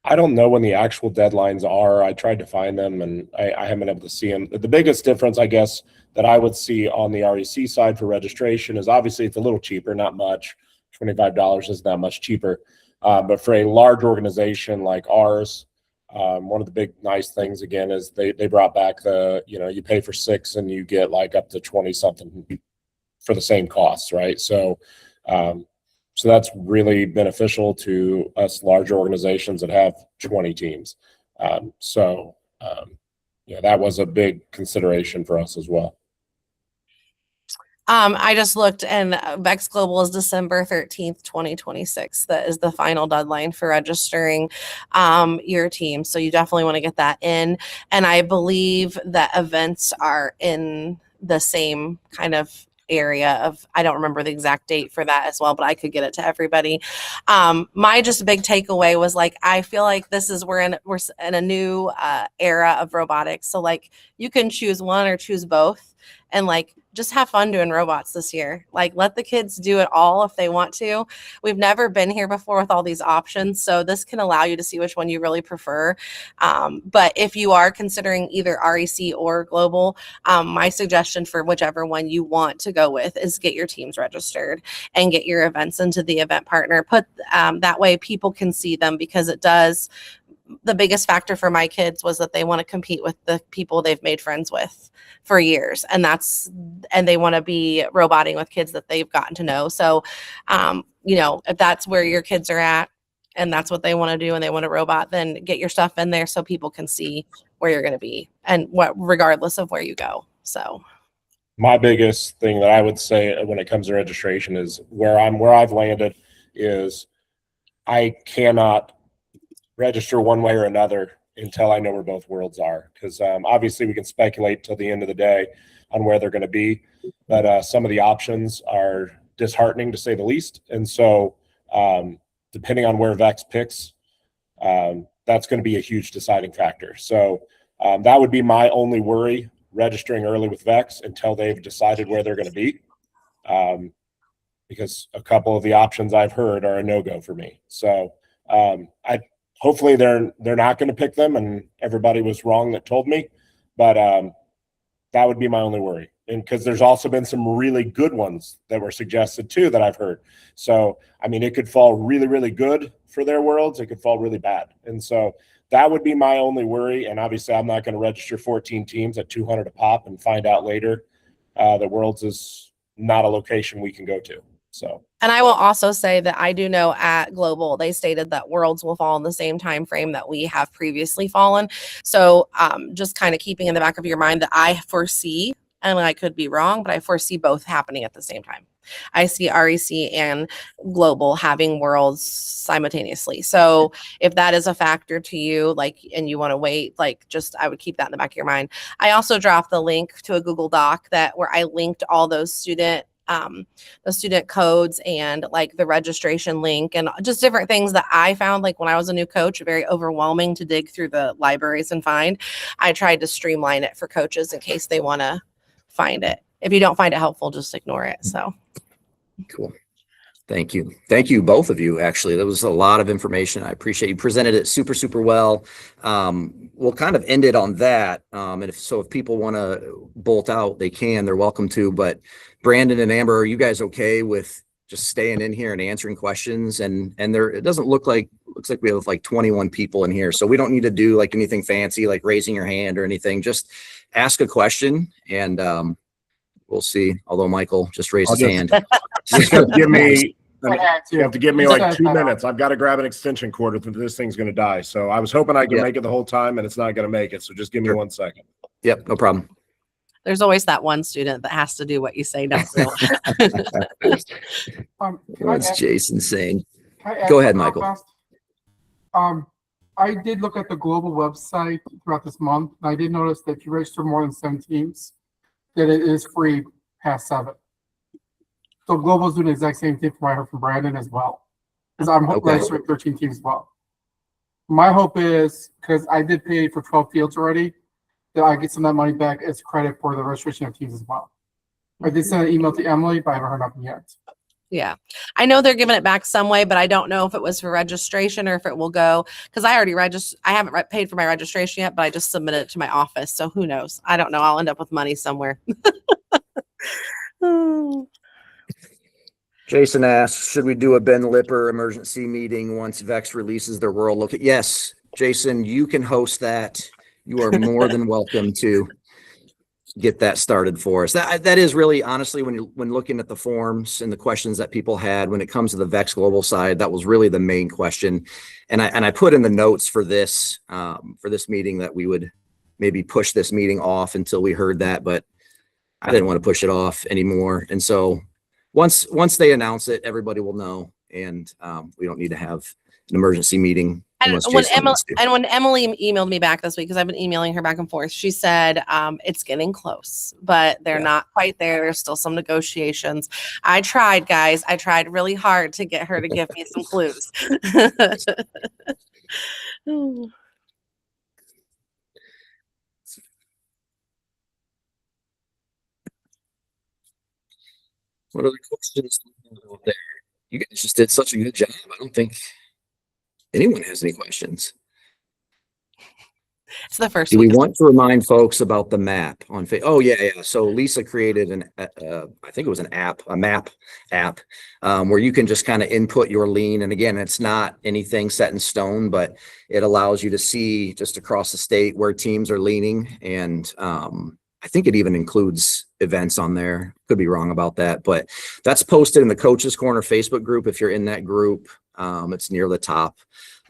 I don't know when the actual deadlines are. I tried to find them and I haven't been able to see them. The biggest difference, I guess, that I would see on the REC side for registration is obviously it's a little cheaper, not much. $25 isn't that much cheaper. But for a large organization like ours, one of the big nice things again is they brought back you pay for 6 and you get like up to 20 something for the same costs, right? So that's really beneficial to us larger organizations that have 20 teams. That was a big consideration for us as well. I just looked, and VEX Global is December 13th, 2026. That is the final deadline for registering your team. So you definitely want to get that in. And I believe that events are in the same kind of area of, I don't remember the exact date for that as well, but I could get it to everybody. My just big takeaway was like, I feel like we're in a new era of robotics. So like you can choose one or choose both. And like, just have fun doing robots this year. Like, let the kids do it all if they want to. We've never been here before with all these options. So this can allow you to see which one you really prefer. But if you are considering either REC or global, my suggestion for whichever one you want to go with is get your teams registered and get your events into the event partner. That way people can see them, because it does. The biggest factor for my kids was that they want to compete with the people they've made friends with for years. And they want to be roboting with kids that they've gotten to know. So, if that's where your kids are at and that's what they want to do and they want to robot, then get your stuff in there so people can see where you're going to be and regardless of where you go. So my biggest thing that I would say when it comes to registration is where I've landed is I cannot register one way or another until I know where both worlds are, because obviously we can speculate till the end of the day on where they're going to be, but some of the options are disheartening to say the least. And so depending on where VEX picks, that's going to be a huge deciding factor. So that would be my only worry, registering early with VEX until they've decided where they're going to be, because a couple of the options I've heard are a no-go for me. So hopefully they're not going to pick them and everybody was wrong that told me, but that would be my only worry. And because there's also been some really good ones that were suggested too that I've heard. So, I mean, it could fall really, really good for their worlds. It could fall really bad. And so that would be my only worry. And obviously I'm not going to register 14 teams at 200 a pop and find out later that Worlds is not a location we can go to. So, and I will also say that I do know at Global, they stated that Worlds will fall in the same time frame that we have previously fallen. So just kind of keeping in the back of your mind that I foresee, and I could be wrong, but I foresee both happening at the same time. I see REC and Global having Worlds simultaneously. So if that is a factor to you, and you want to wait, I would keep that in the back of your mind. I also dropped the link to a Google Doc where I linked all those student codes and the registration link and just different things that I found when I was a new coach, very overwhelming to dig through the libraries and find. I tried to streamline it for coaches in case they want to find it. If you don't find it helpful, just ignore it. So cool. Thank you. Thank you, both of you. Actually, that was a lot of information. I appreciate you presented it super, super well. We'll kind of end it on that. And if people want to bolt out, they can, they're welcome to, but Brandon and Amber, are you guys okay with just staying in here and answering questions? And it doesn't looks like we have 21 people in here. So we don't need to do anything fancy, like raising your hand or anything. Just ask a question and we'll see. Although Michael just raised his hand. Just give me, you have to give me 2 minutes. I've got to grab an extension cord if this thing's going to die. So I was hoping I could make it the whole time and it's not going to make it. So just give me 1 second. Yep. No problem. There's always that one student that has to do what you say. No. What's Jason saying? Go ahead, Michael. I did look at the global website throughout this month, and I did notice that if you register more than 7 teams, that it is free past 7. So global is doing the exact same thing from what I heard from Brandon as well, because I'm registering 13 teams as well. My hope is, because I did pay for 12 fields already, that I get some of that money back as credit for the registration of teams as well. I did send an email to Emily, but I haven't heard nothing yet. Yeah. I know they're giving it back some way, but I don't know if it was for registration or if it will go, because I already I haven't paid for my registration yet, but I just submitted it to my office. So who knows? I don't know. I'll end up with money somewhere. Jason asks, should we do a Ben Lipper emergency meeting once VEX releases their world look? Yes, Jason, you can host that. You are more than welcome to get that started for us. That is really, honestly, when looking at the forms and the questions that people had when it comes to the VEX global side, that was really the main question. And I put in the notes for this meeting that we would maybe push this meeting off until we heard that, but I didn't want to push it off anymore. And so once they announce it, everybody will know, and we don't need to have an emergency meeting. And when Emily emailed me back this week, because I've been emailing her back and forth, she said it's getting close, but they're not quite there. There's still some negotiations. I tried, guys. I tried really hard to get her to give me some clues. What other questions out there? You guys just did such a good job. I don't think anyone has any questions. It's the first Do we week. want to remind folks about the map on Facebook? Oh yeah. So Lisa created I think it was a map app, where you can just kind of input your lean. And again, it's not anything set in stone, but it allows you to see just across the state where teams are leaning. And I think it even includes events on there. Could be wrong about that, but that's posted in the Coaches Corner Facebook group. If you're in that group, it's near the top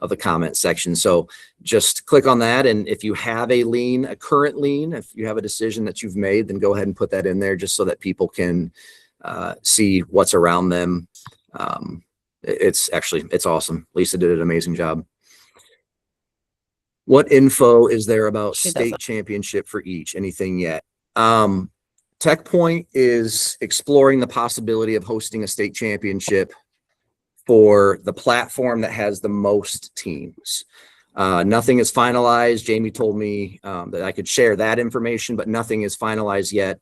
of the comment section. So just click on that. And if you have a current lean, if you have a decision that you've made, then go ahead and put that in there just so that people can see what's around them. It's awesome. Lisa did an amazing job. What info is there about state championship for each? Anything yet? TechPoint is exploring the possibility of hosting a state championship for the platform that has the most teams. Nothing is finalized. Jamie told me that I could share that information, but nothing is finalized yet,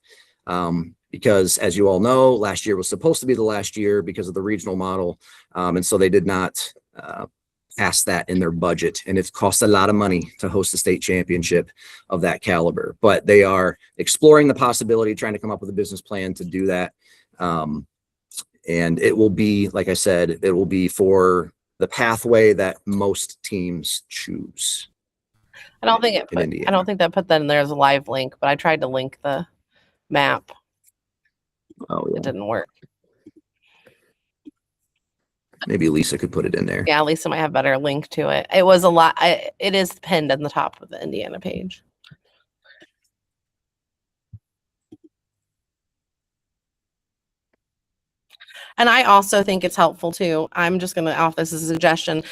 because as you all know, last year was supposed to be the last year because of the regional model. And so they did not pass that in their budget. And it costs a lot of money to host a state championship of that caliber, but they are exploring the possibility, trying to come up with a business plan to do that. And it will be, like I said, it will be for the pathway that most teams choose. I don't think that put that in there as a live link, but I tried to link the map. Oh, yeah. It didn't work. Maybe Lisa could put it in there. Yeah, Lisa might have a better link to it. It was a lot. It is pinned on the top of the Indiana page. And I also think it's helpful too. I'm just going to offer this as a suggestion.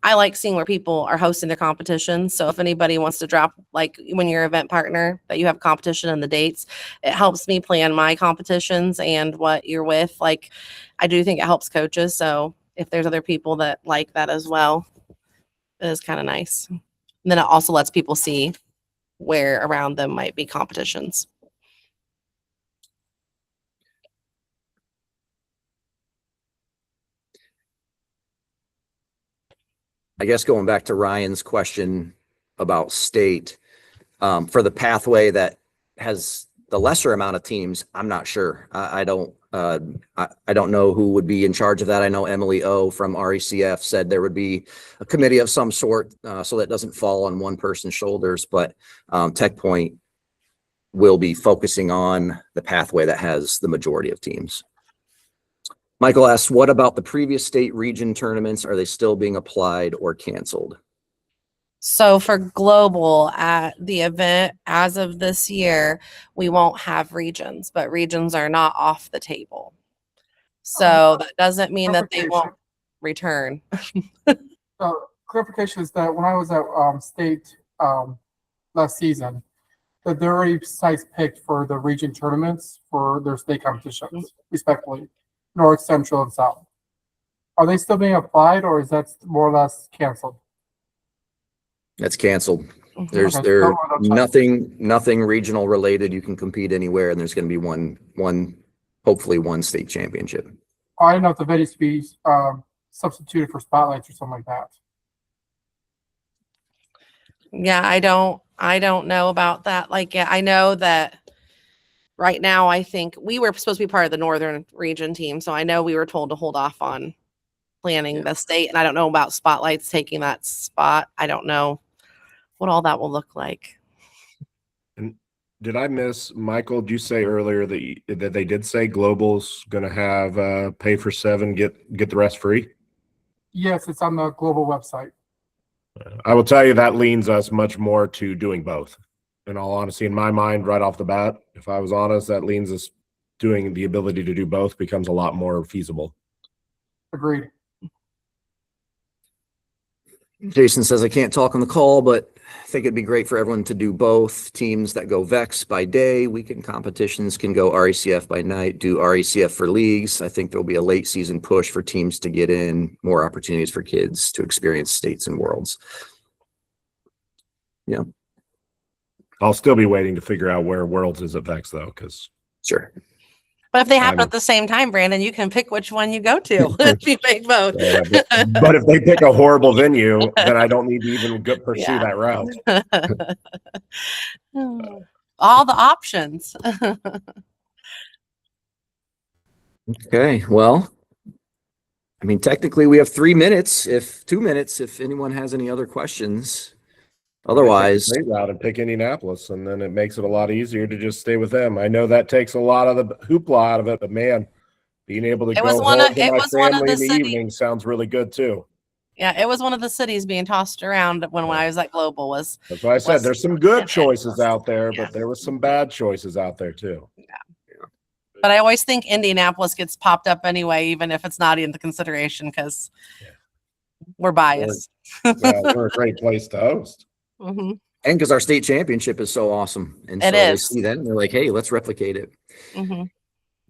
I like seeing where people are hosting their competitions. So if anybody wants to drop, like when you're event partner, that you have competition and the dates, it helps me plan my competitions and what you're with. Like, I do think it helps coaches. So if there's other people that like that as well, it is kind of nice. And then it also lets people see where around them might be competitions. I guess going back to Ryan's question about state, for the pathway that has the lesser amount of teams, I'm not sure. I don't know who would be in charge of that. I know Emily O from RECF said there would be a committee of some sort, so that doesn't fall on one person's shoulders, but TechPoint will be focusing on the pathway that has the majority of teams. Michael asks, what about the previous state region tournaments? Are they still being applied or canceled? So for global at the event, as of this year, we won't have regions, but regions are not off the table. So that doesn't mean that they won't return. Clarification is that when I was at state last season, that there are already sites picked for the region tournaments for their state competitions, respectively, North, Central, and South. Are they still being applied, or is that more or less canceled? That's canceled. There's Okay. nothing regional related. You can compete anywhere, and there's going to be one, hopefully one state championship. I don't know if the venues could be substituted for spotlights or something like that. Yeah, I don't know about that. Like, yeah, I know that right now, I think we were supposed to be part of the Northern region team. So I know we were told to hold off on planning the state. And I don't know about spotlights taking that spot. I don't know what all that will look like. And did I miss, Michael, did you say earlier that they did say Global's going to have pay for 7, get the rest free? Yes, it's on the global website. I will tell you that leans us much more to doing both. In all honesty, in my mind, right off the bat, if I was honest, that leans us doing the ability to do both becomes a lot more feasible. Agreed. Jason says, I can't talk on the call, but I think it'd be great for everyone to do both. Teams that go VEX by day, weekend competitions can go RECF by night, do RECF for leagues. I think there'll be a late season push for teams to get in, more opportunities for kids to experience states and worlds. Yeah. I'll still be waiting to figure out where Worlds is at VEX though, because Sure. But if they happen at the same time, Brandon, you can pick which one you go to if you pick both. but if they pick a horrible venue, then I don't need to even pursue Yeah. that route. All the options. Okay. Well, I mean, technically we have 2 minutes, if anyone has any other questions. Otherwise, Take the route and pick Indianapolis, and then it makes it a lot easier to just stay with them. I know that takes a lot of the hoopla out of it, but man, being able to go home to my family in the evening sounds really good too. Yeah, it was one of the cities being tossed around when I was at Global. That's why I said there's some good choices out there, but there was some bad choices out there too. Yeah. But I always think Indianapolis gets popped up anyway, even if it's not in the consideration, because we're biased. We're a great place to host. Mm-hmm. And because our state championship is so awesome. And so they see that and they're like, hey, let's replicate it. Mm-hmm.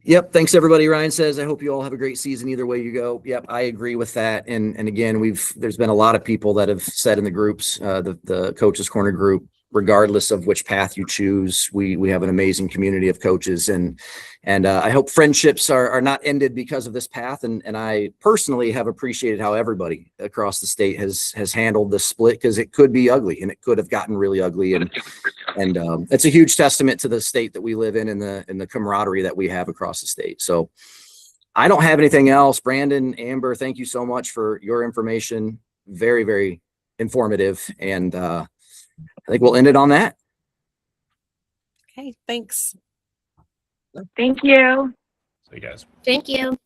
Yep. Thanks, everybody. Ryan says, I hope you all have a great season either way you go. Yep. I agree with that. And again, there's been a lot of people that have said in the groups, the Coaches Corner group, regardless of which path you choose, we have an amazing community of coaches, and I hope friendships are not ended because of this path. And I personally have appreciated how everybody across the state has handled the split, because it could be ugly and it could have gotten really ugly. And it's a huge testament to the state that we live in and the camaraderie that we have across the state. So I don't have anything else. Brandon, Amber, thank you so much for your information. Very, very informative. And I think we'll end it on that. Okay, thanks. Thank you. See you guys. Thank you.